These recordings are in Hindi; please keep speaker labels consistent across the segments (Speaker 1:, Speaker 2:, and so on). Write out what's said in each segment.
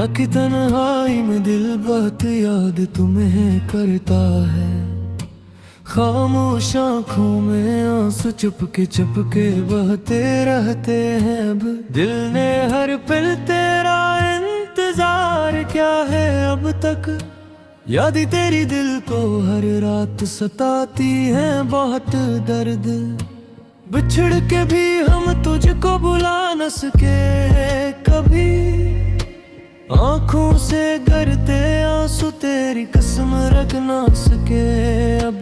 Speaker 1: कि तन्हाई में दिल बहुत याद तुम्हें करता है। खामोश आँखों में आंसू चुपके बहते रहते हैं। अब दिल ने हर पल तेरा इंतजार क्या है अब तक। याद तेरी दिल को हर रात सताती है बहुत दर्द। बिछड़ के भी हम तुझको बुला न सके कभी। आँखों से गिरते आंसू तेरी कसम रख ना सके अब।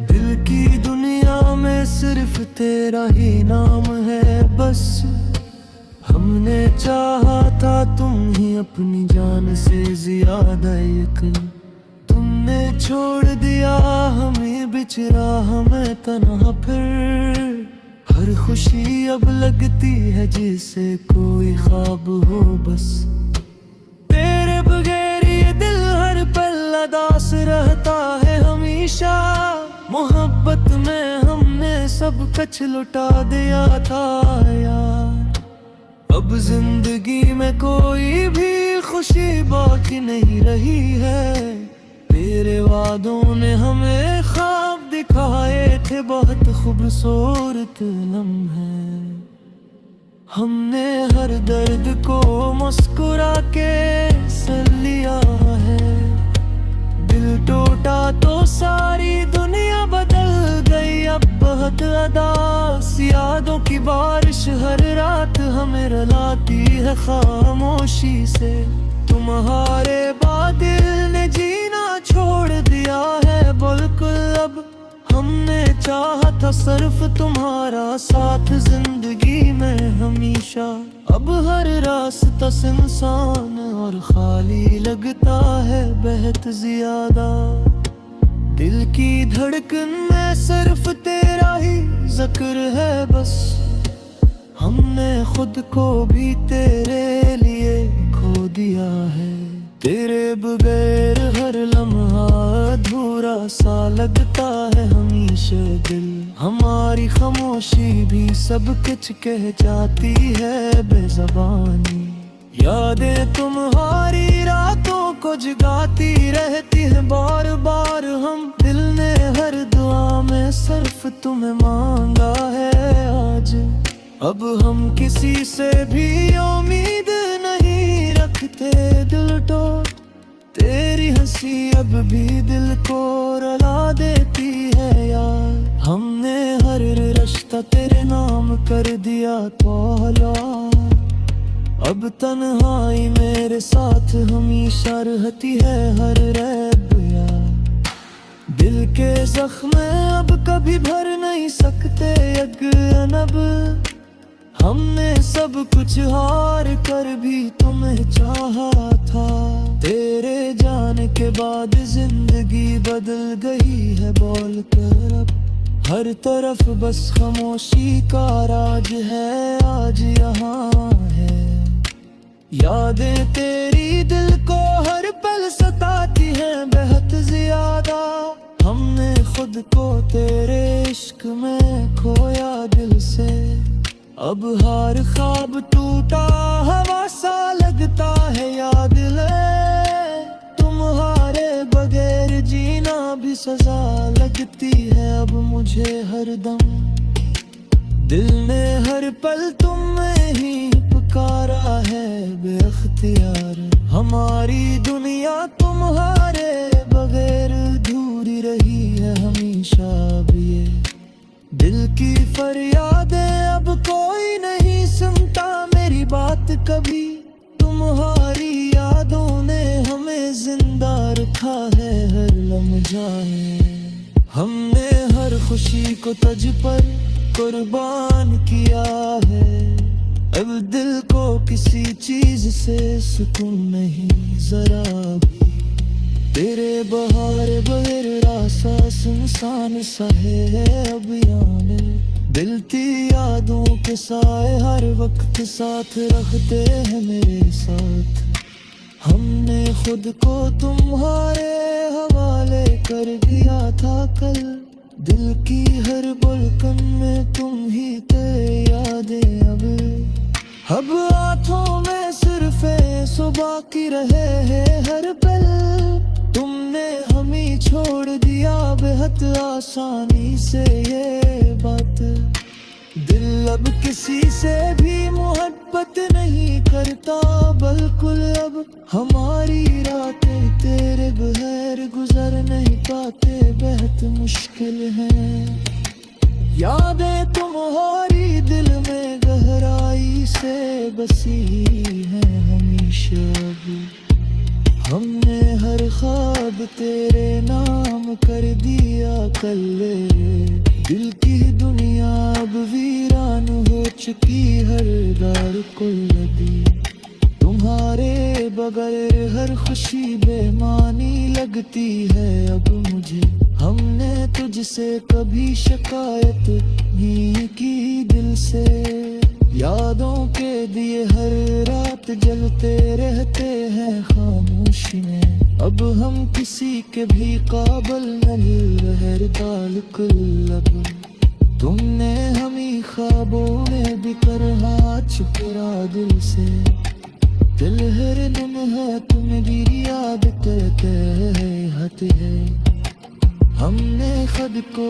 Speaker 1: दिल की दुनिया में सिर्फ तेरा ही नाम है बस। हमने चाहा था तुम ही अपनी जान से ज्यादा यकीन। तुमने छोड़ दिया हमें बिछड़ा हमें तन्हा फिर। हर खुशी अब लगती है जैसे कोई ख्वाब हो बस। तेरे बगैर ये दिल हर पल उदास रहता है हमेशा। मोहब्बत में हमने सब कुछ लुटा दिया था यार। अब जिंदगी में कोई भी खुशी बाकी नहीं रही है। तेरे वादों ने हमें ख्वाब दिखाए थे बहुत खूबसूरत लम्हे। हमने हर दर्द को मुस्कुरा के सुन लिया है। दिल टूटा तो सारी दुनिया बदल गई अब बहुत उदास। यादों की बारिश हर रात हमें रुलाती है खामोशी से। तुम्हारे बाद दिल ने जीना छोड़ दिया है बिल्कुल अब। हमने चाहा था सिर्फ तुम्हारा साथ जिंदगी में हमेशा। अब हर रास्ता सुनसान और खाली लगता है बहुत ज्यादा। दिल की धड़कन में सिर्फ तेरा ही जिक्र है बस। हमने खुद को भी तेरे लिए खो दिया है। तेरे बगैर हर लम्हा अधूरा सा लगता है हमेशा दिल। हमारी खामोशी भी सब कुछ कह जाती है बेज़बानी। यादें तुम्हारी रातों को जगाती रहती है बार बार। हम दिल ने हर दुआ में सिर्फ तुम्हें मांगा है आज। अब हम किसी से भी उम्मीद नहीं रखते दिल तोड़। तेरी हंसी अब भी दिल को रुला देती है यार। हमने हर रिश्ता तेरे नाम कर दिया तौला। अब तन्हाई मेरे साथ हमेशा रहती है हर रैब यार। दिल के जख्म अब कभी भर नहीं सकते अगनब। हमने सब कुछ हार कर भी तुम्हें चाहा था। तेरे जाने के बाद जिंदगी बदल गई है बोल कर अब। हर तरफ बस खामोशी का राज है आज यहाँ है। यादें तेरी दिल को हर पल सताती हैं बहुत ज्यादा। हमने खुद को तेरे इश्क में खोया दिल से। अब हर ख्वाब टूटा हवा सा लगता है याद ले। तुम्हारे बगैर जीना भी सजा लगती है अब मुझे हर दम। दिल ने हर पल तुम्हें ही पुकारा है बेअख्तियार। हमारी दुनिया तुम्हारे बगैर अधूरी रही है हमेशा अब ये। दिल की फरियादें अब कोई नहीं सुनता मेरी बात कभी। तुम्हारी यादों ने हमें जिंदा रखा है हर लम्हा है। हमने हर खुशी को तुझ पर कुर्बान किया है। अब दिल को किसी चीज से सुकून नहीं जरा भी। तेरे बहार बगैर रास्ता सुनसान सा है अब यहाँ में। दिल की यादों के साए हर वक्त साथ रखते हैं मेरे साथ। हमने खुद को तुम्हारे हवाले कर दिया था कल। दिल की हर बुलकन में तुम ही थे यादें अब। अब आँखों में सिर्फ तोहफे सो बाकी रहे हैं हर पल। तुमने हमें छोड़ दिया बेहद आसानी से, ये बात दिल अब किसी से भी मोहब्बत नहीं करता। बिल्कुल अब हमारी रातें तेरे बगैर गुजर नहीं पाते, बेहद मुश्किल है। यादें तुम्हारी दिल में गहराई से बसी हैं हमेशा। हमने हर ख्वाब तेरे नाम कर दिया कल। दिल की दुनिया अब वीरान हो चुकी, हर दार को लगी। तुम्हारे बगैर हर खुशी बेमानी लगती है अब मुझे। हमने तुझसे कभी शिकायत नहीं की दिल से। यादों के दिए हर रात जलते रहते हैं खामोशी में। अब हम किसी के भी काबिल नहीं रहे बिल्कुल अब। तुमने हमें ख्वाबों में भी करहा चुरा दिल से। दिल हर दिन है तुम्हें याद करते हत है। हमने खुद को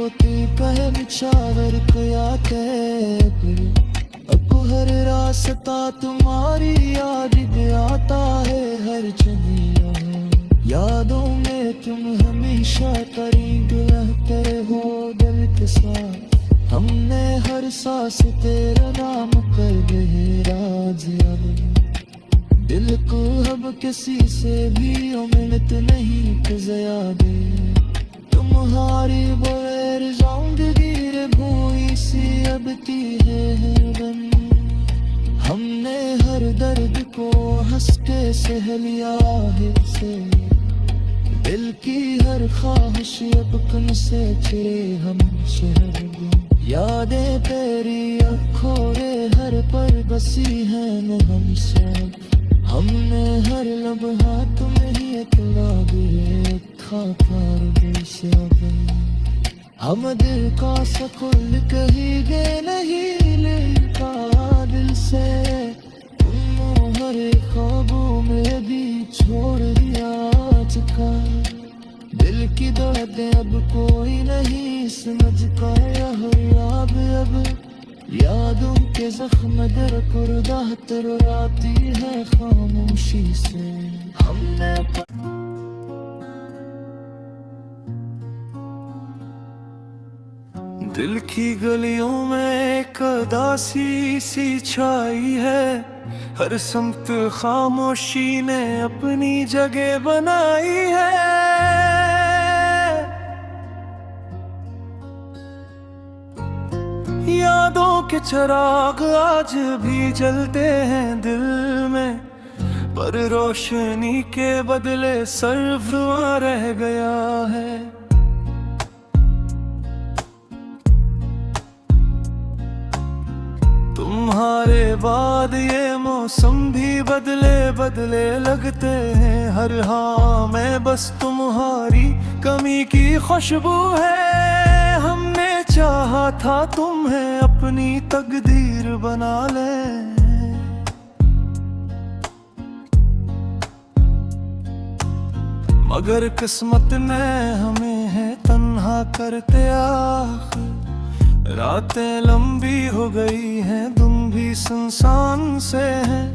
Speaker 1: कहे निछावर किया फिर। अब हर रास्ता तुम्हारी याद आता है हर जगह। यादों में तुम हमेशा करीब रहते हो दिल के साथ। हमने हर सांस तेरा नाम कर दे राज अब। दिल को अब किसी से भी उम्मीद नहीं गुजया दे। तुम्हारी बगैर जिंदगी रे भूई सी अब की है बन। हमने हर दर्द को हंस के सह लिया है से। दिल की हर ख्वाहिश अब कन से चिरे हम शहर गुम। यादें तेरी आँखों रे हर पर बसी हैं न हम सब। हमने हर लम्हा तुम्हें ही इतला दे था पार से। हम दिल का सकुल कहीं गए नहीं लिखा दिल से। तुम हर ख्वाबों में भी छोड़ दिया चुका। दिल की दर्दें अब कोई नहीं समझ पाया हो अब। यादों के जख्म दर कुर्दाहत रुलाती है खामोशी से। हमने दिल की गलियों में एक उदासी सी छाई है। हर समत खामोशी ने अपनी जगह बनाई है। यादों के चिराग आज भी जलते हैं दिल में, पर रोशनी के बदले सिर्फ धुआं रह गया है। तुम्हारे बाद ये मौसम भी बदले बदले लगते हैं। हर हाँ में बस तुम्हारी कमी की खुशबू है। हमने चाहा था तुम्हें अपनी तकदीर बना ले। मगर किस्मत ने हमें है तन्हा करते आखिर। रातें लंबी हो गई हैं, तुम भी सुनसान से हैं।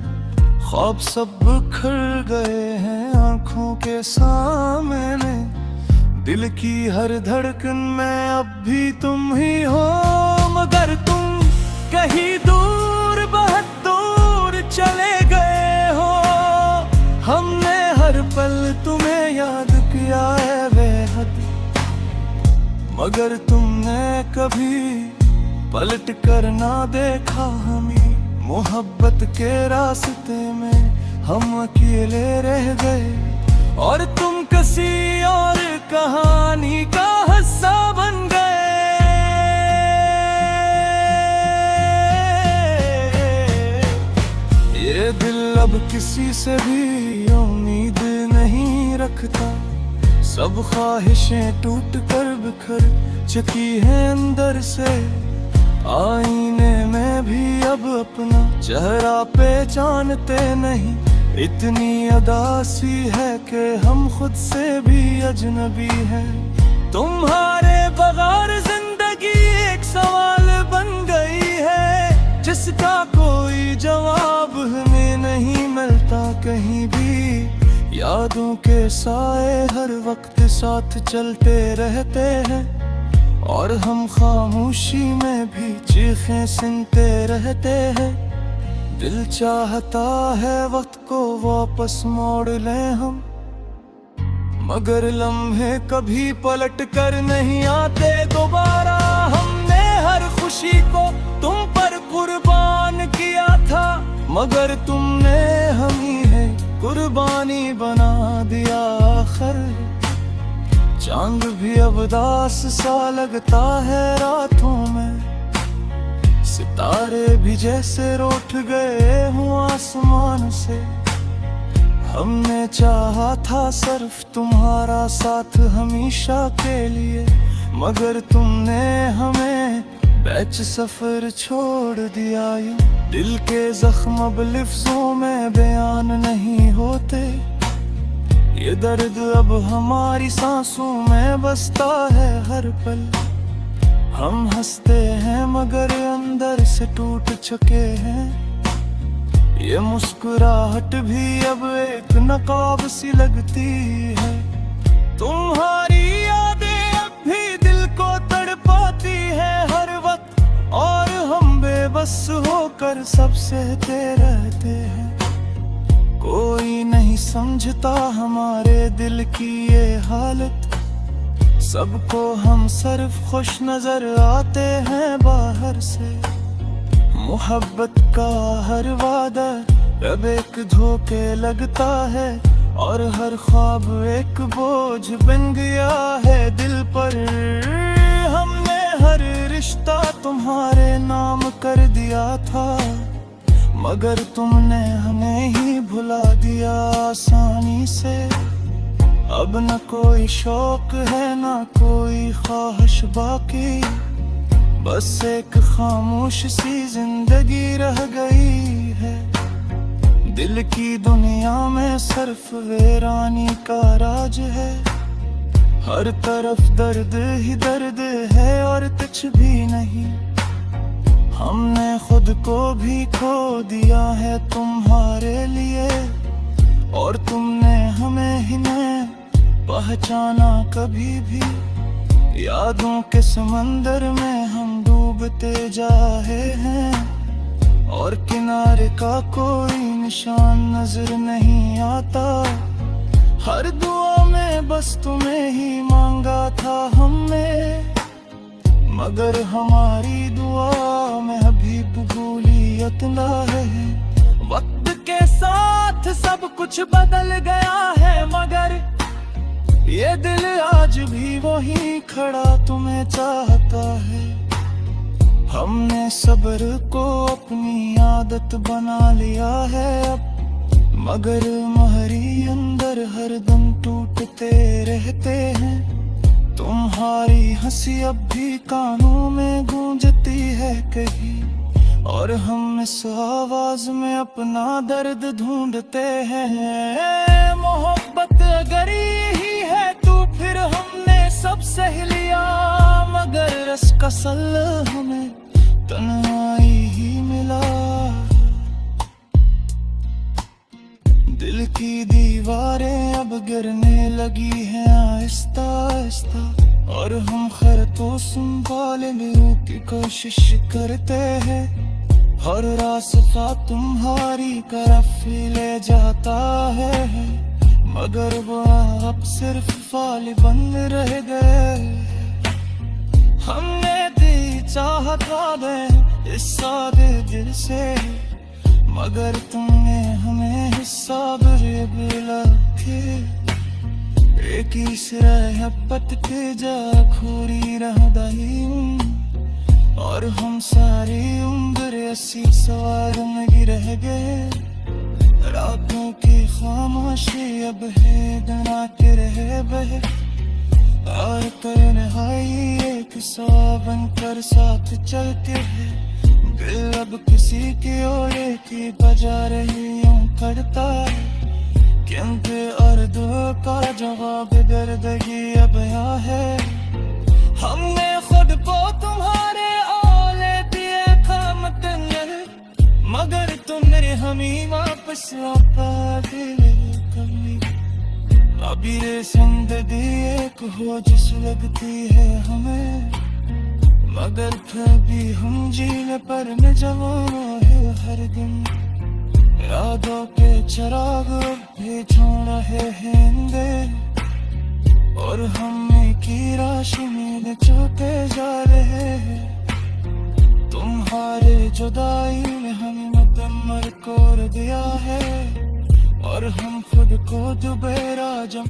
Speaker 1: ख्वाब सब बिखर गए हैं आंखों के सामने। दिल की हर धड़कन में अब भी तुम ही हो। मगर तुम कहीं दूर बहुत दूर चले गए हो। हमने हर पल तुम्हें याद किया है बेहद। मगर तुमने कभी पलट कर ना देखा हमें। मोहब्बत के रास्ते में हम अकेले रह गए, और तुम किसी और कहानी का हिस्सा बन गए। ये दिल अब किसी से भी उम्मीद नहीं रखता। सब ख्वाहिशें टूट कर बिखर चुकी हैं अंदर से। आईने में भी अब अपना चेहरा पहचानते नहीं। इतनी अदासी है कि हम खुद से भी अजनबी हैं। तुम्हारे बगैर जिंदगी एक सवाल बन गई है, जिसका कोई जवाब हमें नहीं मिलता कहीं भी। यादों के साए हर वक्त साथ चलते रहते हैं, और हम खामोशी में भी चीखें सुनते रहते हैं। दिल चाहता है वक्त को वापस मोड़ लें हम, मगर लम्हे कभी पलट कर नहीं आते दोबारा। हमने हर खुशी को तुम पर कुर्बान किया था, मगर तुमने हम ही है कुर्बानी बना दिया आखिर। चांद भी अब उदास सा लगता है रातों में, सितारे भी जैसे रूठ गए हों आसमान से। हमने चाहा था सिर्फ तुम्हारा साथ हमेशा के लिए, मगर तुमने हमें बैच सफर छोड़ दिया। यूं दिल के जख्म अब लफ्जों में बयान नहीं होते, ये दर्द अब हमारी सांसों में बसता है हर पल। हम हंसते हैं मगर अंदर से टूट चुके हैं, ये मुस्कुराहट भी अब एक नकाब सी लगती है। तुम्हारी यादें अब भी दिल को तड़पाती है हर वक्त, और हम बेबस होकर सब सहते रहते हैं। कोई नहीं समझता हमारे दिल की ये हालत, सबको हम सिर्फ खुश नजर आते हैं बाहर से। मोहब्बत का हर वादा अब एक धोखे लगता है, और हर ख्वाब एक बोझ बन गया है दिल पर। हमने हर रिश्ता तुम्हारे नाम कर दिया था, मगर तुमने हमें ही भुला दिया आसानी से। अब न कोई शौक है न कोई ख्वाहिश बाकी, बस एक खामोश सी जिंदगी रह गई है। दिल की दुनिया में सिर्फ वीरानी का राज है, हर तरफ दर्द ही दर्द है और कुछ भी नहीं। हमने खुद को भी खो दिया है तुम्हारे लिए, और तुमने हमें ही नहीं पहचाना कभी भी। यादों के समंदर में हम डूबते जा रहे हैं, और किनारे का कोई निशान नजर नहीं आता। हर दुआ में बस तुम्हें ही मांगा था हमने, मगर हमारी दुआ में अभी कबूलियत ना है। वक्त के साथ सब कुछ बदल गया है, मगर ये दिल आज भी वही खड़ा तुम्हें चाहता है। हमने सब्र को अपनी आदत बना लिया है अब, मगर महरी अंदर हरदम टूटते रहते हैं। तुम्हारी हंसी अब भी कानों में गूंजती है कहीं, और हम इस आवाज में अपना दर्द ढूंढते हैं। मोहब्बत अगर यही है तो फिर हमने सब सह लिया, मगर रस का सल हमें तन्हाई ही मिला। दिल की दीवारें अब गिरने लगी हैं आहिस्ता आहिस्ता, और हम खैर संभाले की कोशिश करते हैं। हर रास्ता तुम्हारी तरफ ले जाता है, मगर वो अब सिर्फ फाल बन रह गए। हमने दी चाहत वादे इस सादे दिल से, मगर तुमने हमें हिस्सा बुला के। एक ही सिरा पत के जा खोरी रह दही, और हम सारी उम्र ऐसी सवार में रह गए। रातों की खामोशी अब है गना के रह बहे, और तन्हाई एक सा बनकर साथ चलते हैं। दिल अब किसी की और की बजा रही यूं करता है, क्योंकि अर्द का जवाब दर्दगी अब यहाँ है। हमने खुद को तुम्हारे ओले दिए खाम तंगे, मगर तुम मेरे हमी वापस आता कभी। अभी रे संग दिए हो जिस लगती है हमें, मगर फिर भी हम जीने पर न जवान है हर दिन। यादों के चिराग भी छोड़ रहे हैं, और हम की रोशनी में चौके जा रहे हैं। तुम्हारे जुदाई ने हमें मुतमर कर दिया है, और हम खुद को दुबेरा जम